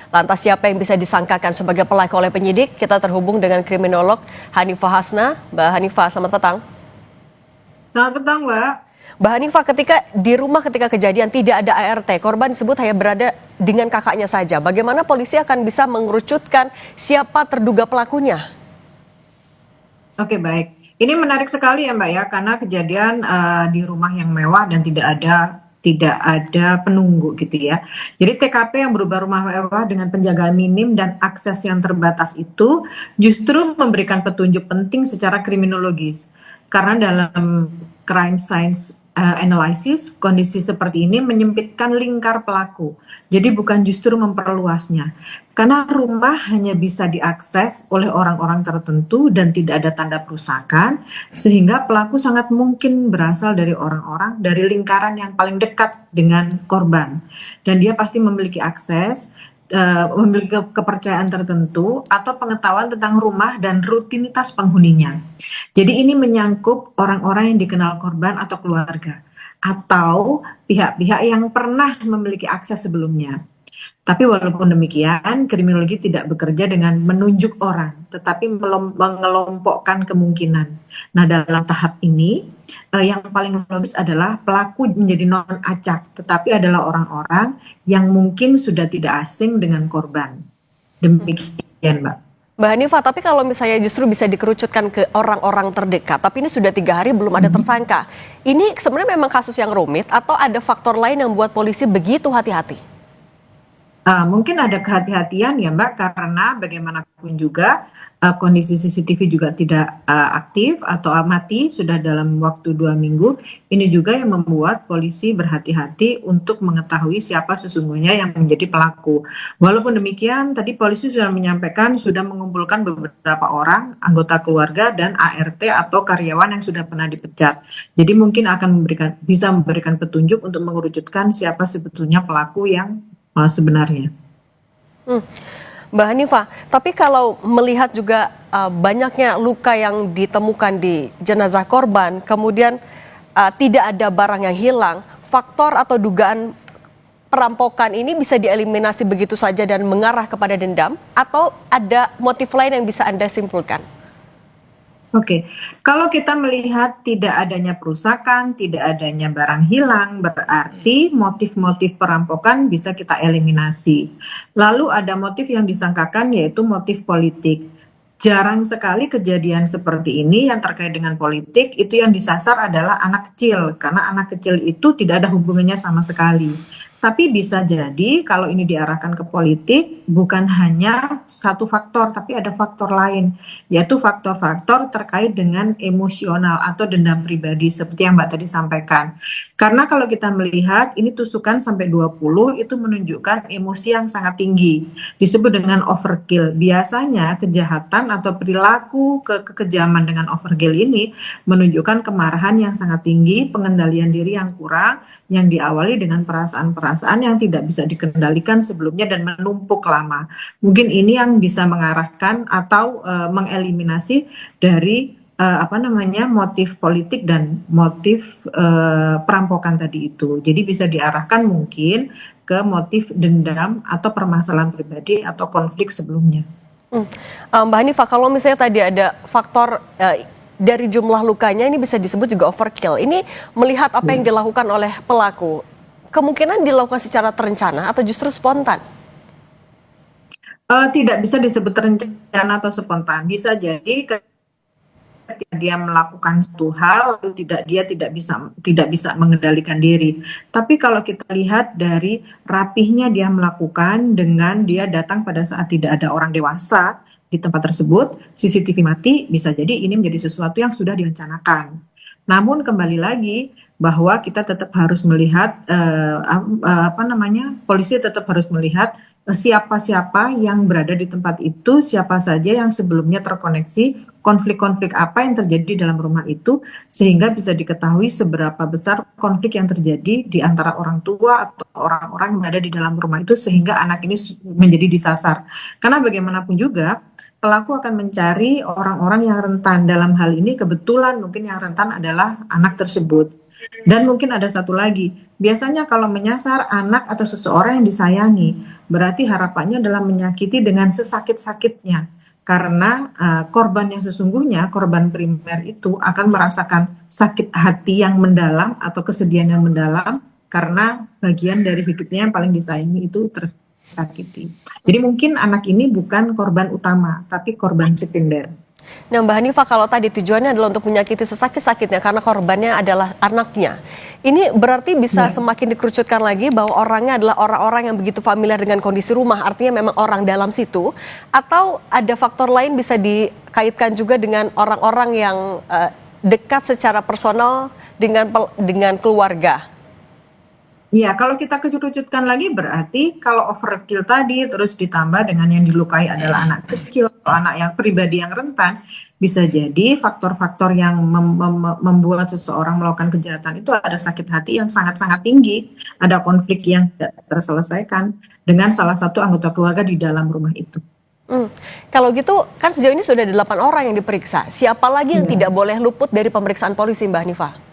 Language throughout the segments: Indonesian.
Lantas siapa yang bisa disangkakan sebagai pelaku oleh penyidik? Kita terhubung dengan kriminolog Hanifah Hasna. Mbak Hanifah, selamat petang. Selamat petang, Mbak. Mbak Hanifah, ketika di rumah ketika kejadian tidak ada ART, korban disebut hanya berada dengan kakaknya saja. Bagaimana polisi akan bisa mengerucutkan siapa terduga pelakunya? Oke, baik. Ini menarik sekali ya, Mbak ya, karena kejadian di rumah yang mewah dan tidak ada penunggu gitu ya. Jadi TKP yang berubah rumah mewah dengan penjagaan minim dan akses yang terbatas itu justru memberikan petunjuk penting secara kriminologis. Karena dalam crime science analysis, kondisi seperti ini menyempitkan lingkar pelaku. Jadi bukan justru memperluasnya. Karena rumah hanya bisa diakses oleh orang-orang tertentu dan tidak ada tanda perusakan, sehingga pelaku sangat mungkin berasal dari orang-orang dari lingkaran yang paling dekat dengan korban. Dan dia pasti memiliki akses, memiliki kepercayaan tertentu atau pengetahuan tentang rumah dan rutinitas penghuninya. Jadi ini menyangkut orang-orang yang dikenal korban atau keluarga, atau pihak-pihak yang pernah memiliki akses sebelumnya. Tapi walaupun demikian, kriminologi tidak bekerja dengan menunjuk orang, tetapi mengelompokkan kemungkinan. Nah, dalam tahap ini, yang paling logis adalah pelaku menjadi non-acak, tetapi adalah orang-orang yang mungkin sudah tidak asing dengan korban. Demikian, Mbak. Mbak Hanifah, tapi kalau misalnya justru bisa dikerucutkan ke orang-orang terdekat, tapi ini sudah 3 hari belum ada tersangka. Ini sebenarnya memang kasus yang rumit atau ada faktor lain yang membuat polisi begitu hati-hati? Mungkin ada kehati-hatian ya Mbak, karena bagaimanapun juga kondisi CCTV juga tidak aktif atau mati sudah dalam waktu 2 minggu. Ini juga yang membuat polisi berhati-hati untuk mengetahui siapa sesungguhnya yang menjadi pelaku. Walaupun demikian, tadi polisi sudah menyampaikan sudah mengumpulkan beberapa orang, anggota keluarga dan ART atau karyawan yang sudah pernah dipecat. Jadi mungkin akan bisa memberikan petunjuk untuk mengerucutkan siapa sebetulnya pelaku yang sebenarnya. Mbak Hanifah, tapi kalau melihat juga banyaknya luka yang ditemukan di jenazah korban, kemudian tidak ada barang yang hilang, faktor atau dugaan perampokan ini bisa dieliminasi begitu saja dan mengarah kepada dendam, atau ada motif lain yang bisa Anda simpulkan? Oke, kalau kita melihat tidak adanya perusakan, tidak adanya barang hilang, berarti motif-motif perampokan bisa kita eliminasi. Lalu ada motif yang disangkakan, yaitu motif politik. Jarang sekali kejadian seperti ini yang terkait dengan politik, itu yang disasar adalah anak kecil, karena anak kecil itu tidak ada hubungannya sama sekali. Tapi bisa jadi kalau ini diarahkan ke politik, bukan hanya satu faktor, tapi ada faktor lain, yaitu faktor-faktor terkait dengan emosional atau dendam pribadi, seperti yang Mbak tadi sampaikan. Karena kalau kita melihat, ini tusukan sampai 20, itu menunjukkan emosi yang sangat tinggi, disebut dengan overkill. Biasanya kejahatan atau perilaku kekejaman dengan overkill ini menunjukkan kemarahan yang sangat tinggi, pengendalian diri yang kurang, yang diawali dengan perasaan-perasaan yang tidak bisa dikendalikan sebelumnya dan menumpuk lama. Mungkin ini yang bisa mengarahkan atau mengeliminasi dari motif politik dan motif perampokan tadi itu. Jadi bisa diarahkan mungkin ke motif dendam atau permasalahan pribadi atau konflik sebelumnya. Mbak Hanifah, kalau misalnya tadi ada faktor dari jumlah lukanya ini bisa disebut juga overkill. Ini melihat apa yang dilakukan oleh pelaku, kemungkinan dilakukan secara terencana atau justru spontan? Tidak bisa disebut terencana atau spontan. Bisa jadi ketika dia melakukan satu hal, lalu dia tidak bisa mengendalikan diri. Tapi kalau kita lihat dari rapihnya dia melakukan dengan dia datang pada saat tidak ada orang dewasa di tempat tersebut, CCTV mati, bisa jadi ini menjadi sesuatu yang sudah direncanakan. Namun kembali lagi bahwa kita tetap harus melihat polisi tetap harus melihat siapa-siapa yang berada di tempat itu, siapa saja yang sebelumnya terkoneksi, konflik-konflik apa yang terjadi dalam rumah itu, sehingga bisa diketahui seberapa besar konflik yang terjadi di antara orang tua atau orang-orang yang ada di dalam rumah itu, sehingga anak ini menjadi disasar. Karena bagaimanapun juga pelaku akan mencari orang-orang yang rentan. Dalam hal ini kebetulan mungkin yang rentan adalah anak tersebut. Dan mungkin ada satu lagi, biasanya kalau menyasar anak atau seseorang yang disayangi, berarti harapannya adalah menyakiti dengan sesakit-sakitnya. Karena korban yang sesungguhnya, korban primer itu akan merasakan sakit hati yang mendalam atau kesedihan yang mendalam karena bagian dari hidupnya yang paling disayangi itu tersakiti. Jadi mungkin anak ini bukan korban utama, tapi korban sekunder. Nah, Mbak Hanifah, kalau tadi tujuannya adalah untuk menyakiti sesakit-sakitnya karena korbannya adalah anaknya. Ini berarti bisa semakin dikerucutkan lagi bahwa orangnya adalah orang-orang yang begitu familiar dengan kondisi rumah, artinya memang orang dalam situ, atau ada faktor lain bisa dikaitkan juga dengan orang-orang yang dekat secara personal dengan keluarga. Iya, kalau kita kerucutkan lagi berarti kalau overkill tadi terus ditambah dengan yang dilukai adalah anak kecil atau anak yang pribadi yang rentan, bisa jadi faktor-faktor yang membuat seseorang melakukan kejahatan itu ada sakit hati yang sangat-sangat tinggi, ada konflik yang tidak terselesaikan dengan salah satu anggota keluarga di dalam rumah itu. Kalau gitu kan sejauh ini sudah ada 8 orang yang diperiksa. Siapa lagi yang tidak boleh luput dari pemeriksaan polisi, Mbak Hanifah?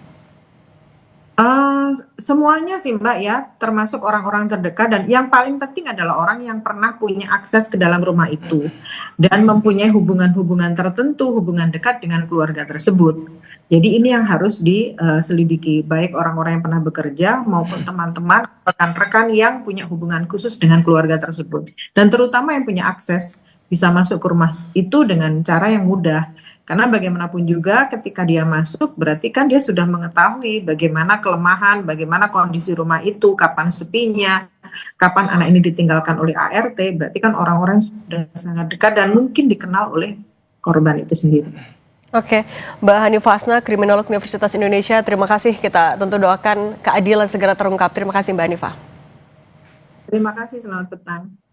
Semuanya sih Mbak ya, termasuk orang-orang terdekat dan yang paling penting adalah orang yang pernah punya akses ke dalam rumah itu dan mempunyai hubungan-hubungan tertentu, hubungan dekat dengan keluarga tersebut. Jadi ini yang harus diselidiki, baik orang-orang yang pernah bekerja maupun teman-teman, rekan-rekan yang punya hubungan khusus dengan keluarga tersebut. Dan terutama yang punya akses bisa masuk ke rumah itu dengan cara yang mudah. Karena bagaimanapun juga ketika dia masuk berarti kan dia sudah mengetahui bagaimana kelemahan, bagaimana kondisi rumah itu, kapan sepinya, kapan anak ini ditinggalkan oleh ART, berarti kan orang-orang sudah sangat dekat dan mungkin dikenal oleh korban itu sendiri. Oke, Mbak Hanifah Hasna, kriminolog Universitas Indonesia, terima kasih. Kita tentu doakan keadilan segera terungkap. Terima kasih Mbak Hanifah. Terima kasih, selamat petang.